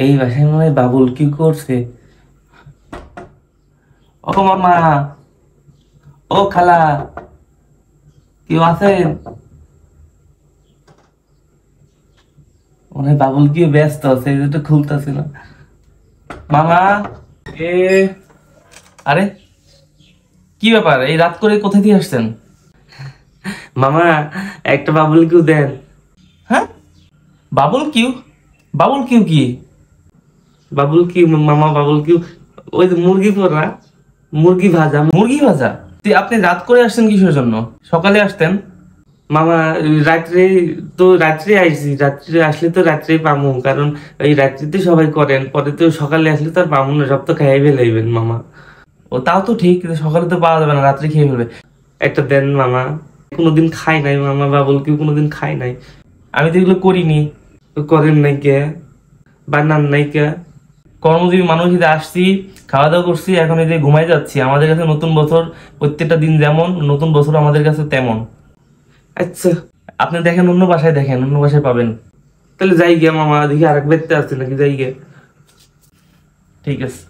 এই বাসায় মনে হয় বাবুল কি করছে। ও মামা, ও খালা, কেউ আছেন? মনে হয় বাবুল কি ব্যস্ত আছে, এই জন্য খুলতেছে না। মামা, এ, আরে কি ব্যাপার, এই রাত করে কোথায় দিয়ে আসছেন? মামা, একটা বাবুল কিউ দেন। হ্যাঁ, বাবুল কিউ? বাবুল কিউ কি? বাবুল কিউ মামা, বাবুল কিউ ওই যে মুরগি পোড়া, মুরগি ভাজা। মুরগি ভাজা? তুই আপনি রাত করে আসছেন কিসের জন্য? সকালে আসতেন। মামা, রাত্রে তো রাত্রে আইসি, রাত্রে আসলে তো রাত্রে পামু, কারণ এই রাত্রিতে সবাই করেন, পরে তো সকালে আসলে তো আর পামু না, সব তো খাইয়ে ফেলাইবেন মামা। ও তাও তো ঠিক, কিন্তু সকালে তো পাওয়া যাবে না, রাত্রে খেয়ে ফেলবে। একটা দেন মামা, কোনোদিন খাই নাই মামা, বাবুল কেউ কোনোদিন খাই নাই। আমি তো এগুলো করিনি। তো করেন নাই কে? বানান নাই কে? কর্মজীবী মানুষ হিসেবে আসছি, খাওয়া দাওয়া করছি, এখন এই যে ঘুমাই যাচ্ছি। আমাদের কাছে নতুন বছর প্রত্যেকটা দিন যেমন, নতুন বছর আমাদের কাছে তেমন। আচ্ছা, আপনি দেখেন অন্য বাসায়, দেখেন অন্য বাসায় পাবেন। তাহলে যাই গিয়া মামা, দেখি আরেক ব্যক্তি আসছে নাকি, যাই গিয়া। ঠিক আছে।